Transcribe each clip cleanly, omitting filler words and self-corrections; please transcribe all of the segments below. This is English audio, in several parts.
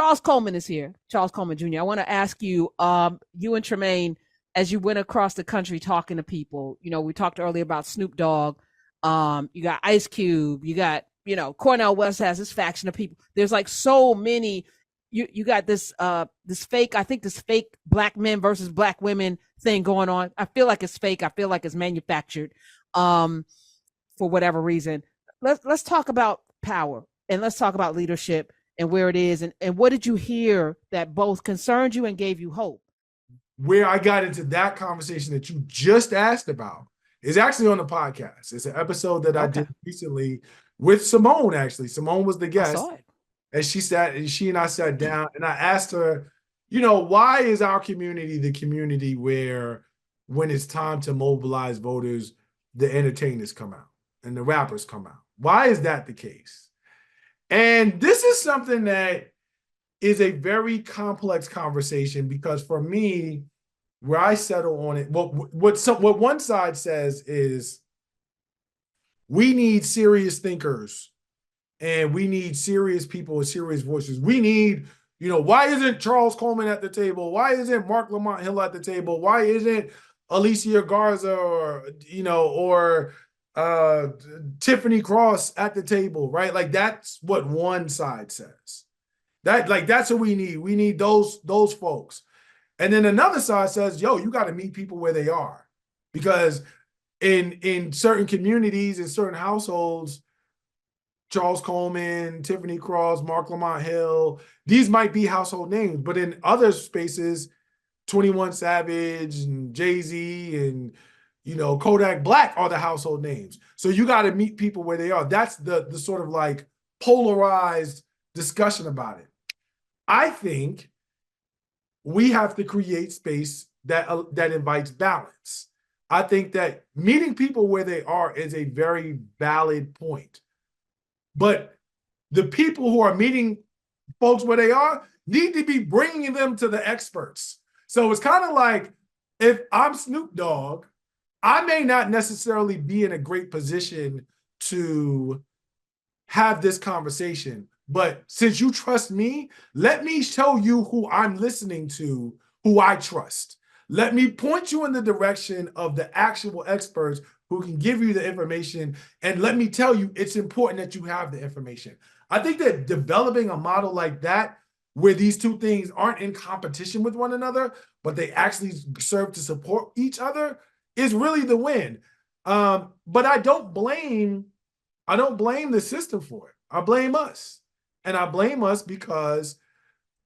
Charles Coleman is here. Charles Coleman Jr. I want to ask you, you and Tremaine, as you went across the country talking to people, we talked earlier about Snoop Dogg. You got Ice Cube. You got, Cornel West has his faction of people. There's like so many. You got this this fake black men versus black women thing going on. I feel like it's fake. I feel like it's manufactured, for whatever reason. Let's talk about power, and let's talk about leadership and where it is, and what did you hear that both concerned you and gave you hope? Where I got into that conversation that you just asked about is actually on the podcast. It's an episode that I did recently with Simone, actually. Simone was the guest. I saw it. And she and I sat down and I asked her, why is our community the community where when it's time to mobilize voters, the entertainers come out and the rappers come out? Why is that the case? And this is something that is a very complex conversation, because for me, where I settle on it, what one side says is we need serious thinkers and we need serious people with serious voices. We need, why isn't Charles Coleman at the table? Why isn't Mark Lamont Hill at the table? Why isn't Alicia Garza or Tiffany Cross at the table, right? Like, that's what one side says. That's what we need. We need those folks. And then another side says, you got to meet people where they are. Because in certain communities, in certain households, Charles Coleman, Tiffany Cross, Mark Lamont Hill, these might be household names. But in other spaces, 21 Savage and Jay-Z and Kodak Black are the household names. So you got to meet people where they are. That's the sort of like polarized discussion about it. I think we have to create space that invites balance. I think that meeting people where they are is a very valid point. But the people who are meeting folks where they are need to be bringing them to the experts. So it's kind of like, if I'm Snoop Dogg, I may not necessarily be in a great position to have this conversation. But since you trust me, let me show you who I'm listening to, who I trust. Let me point you in the direction of the actual experts who can give you the information. And let me tell you, it's important that you have the information. I think that developing a model like that, where these two things aren't in competition with one another, but they actually serve to support each other, is really the win. But I don't blame the system for it. I blame us. And I blame us because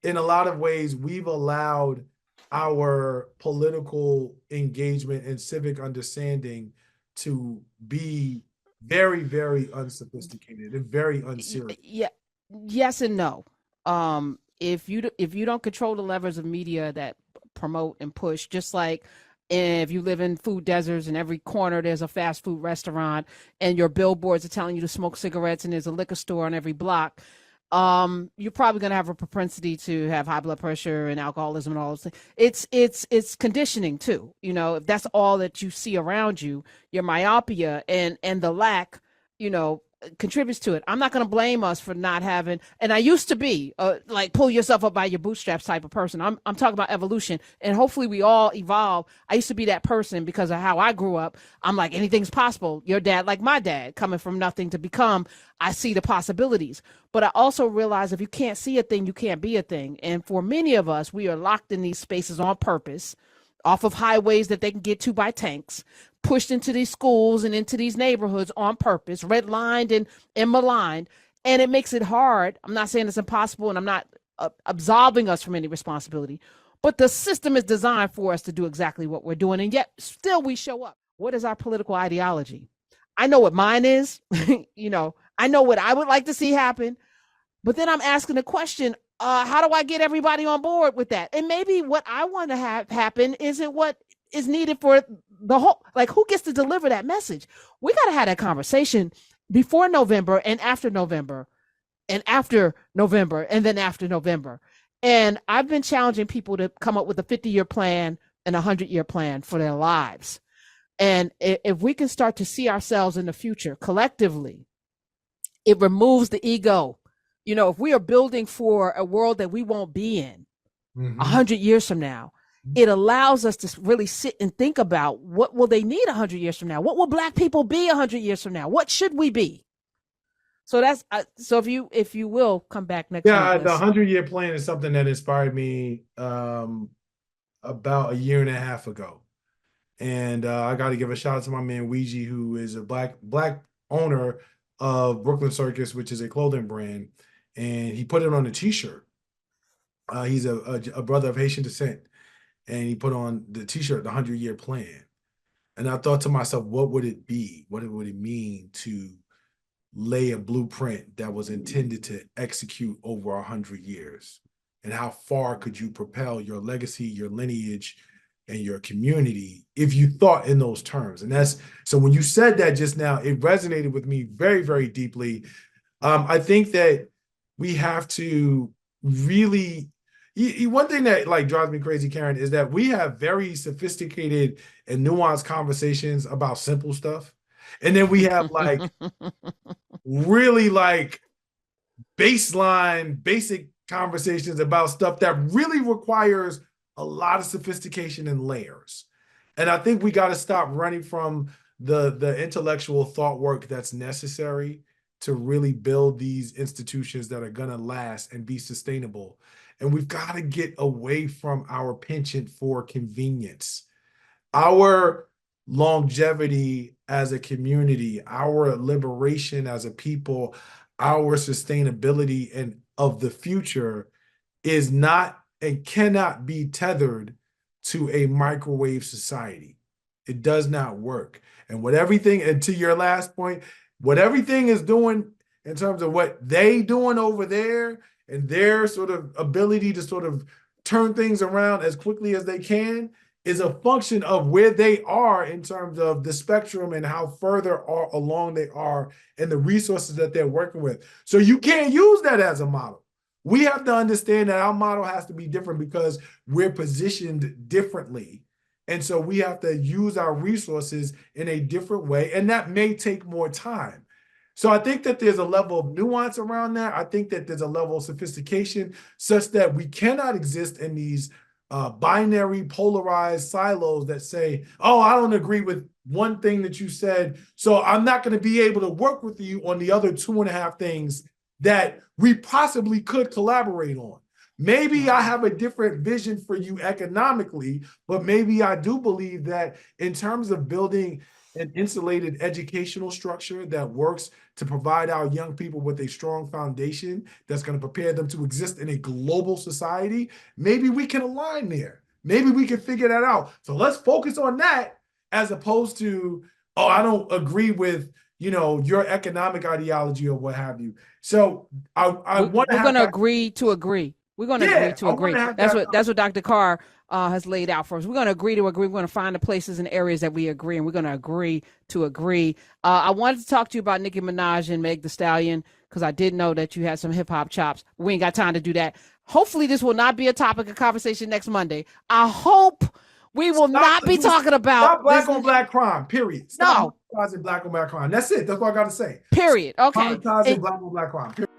in a lot of ways, we've allowed our political engagement and civic understanding to be very, very unsophisticated and very unserious. Yeah. Yes and no. If you don't control the levers of media that promote and push, just like if you live in food deserts and every corner there's a fast food restaurant and your billboards are telling you to smoke cigarettes and there's a liquor store on every block, you're probably going to have a propensity to have high blood pressure and alcoholism and all those things. It's conditioning too. If that's all that you see around you, your myopia and the lack, contributes to it. I'm not going to blame us for not having, and I used to be like pull yourself up by your bootstraps type of person. I'm talking about evolution, and hopefully we all evolve. I used to be that person because of how I grew up. I'm like, anything's possible. Your dad, like my dad, coming from nothing to become, I see the possibilities. But I also realize if you can't see a thing, you can't be a thing. And for many of us, we are locked in these spaces on purpose, off of highways that they can get to by tanks, pushed into these schools and into these neighborhoods on purpose, redlined and maligned. And it makes it hard. I'm not saying it's impossible, and I'm not absolving us from any responsibility, but the system is designed for us to do exactly what we're doing. And yet still we show up. What is our political ideology? I know what mine is. I know what I would like to see happen. But then I'm asking the question, how do I get everybody on board with that? And maybe what I want to have happen isn't what is needed for the whole, like, who gets to deliver that message? We got to have that conversation before November and after November and after November and then after November. And I've been challenging people to come up with a 50-year plan and a 100-year plan for their lives. And if we can start to see ourselves in the future collectively, it removes the ego. if we are building for a world that we won't be in 100 years from now, it allows us to really sit and think about what will they need 100 years from now? What will Black people be 100 years from now? What should we be? So that's so if you will come back next week. Yeah, the 100-year plan is something that inspired me about a year and a half ago. And I got to give a shout out to my man Ouija, who is a black owner of Brooklyn Circus, which is a clothing brand, and he put it on a T-shirt. He's a brother of Haitian descent, and he put on the T-shirt, the 100-year plan. And I thought to myself, what would it be? What would it mean to lay a blueprint that was intended to execute over 100 years? And how far could you propel your legacy, your lineage, and your community if you thought in those terms? And that's, so when you said that just now, it resonated with me very, very deeply. I think that we have to really, one thing that like drives me crazy, Karen, is that we have very sophisticated and nuanced conversations about simple stuff. And then we have like really like baseline, basic conversations about stuff that really requires a lot of sophistication and layers. And I think we got to stop running from the intellectual thought work that's necessary to really build these institutions that are going to last and be sustainable. And we've got to get away from our penchant for convenience. Our longevity as a community, our liberation as a people, our sustainability and of the future is not and cannot be tethered to a microwave society. It does not work. And what everything, and to your last point, what everything is doing in terms of what they doing over there and their sort of ability to sort of turn things around as quickly as they can is a function of where they are in terms of the spectrum and how further along they are and the resources that they're working with. So you can't use that as a model. We have to understand that our model has to be different because we're positioned differently. And so we have to use our resources in a different way, and that may take more time. So I think that there's a level of nuance around that. I think that there's a level of sophistication such that we cannot exist in these binary, polarized silos that say, oh, I don't agree with one thing that you said, so I'm not going to be able to work with you on the other 2.5 things that we possibly could collaborate on. Maybe I have a different vision for you economically, but maybe I do believe that in terms of building an insulated educational structure that works to provide our young people with a strong foundation that's going to prepare them to exist in a global society, maybe we can align there. Maybe we can figure that out. So let's focus on that as opposed to, oh, I don't agree with, your economic ideology or what have you. So I want to we're going to agree to agree. We're going to agree to agree. That's what Dr. Carr has laid out for us. We're going to agree to agree. We're going to find the places and areas that we agree, and we're going to agree to agree. I wanted to talk to you about Nicki Minaj and Meg Thee Stallion because I did know that you had some hip hop chops. We ain't got time to do that. Hopefully, this will not be a topic of conversation next Monday. I hope we will not be talking about black on black crime. Period. No, black on black crime. That's it. That's what I got to say. Period. Okay. Black on black crime. Period.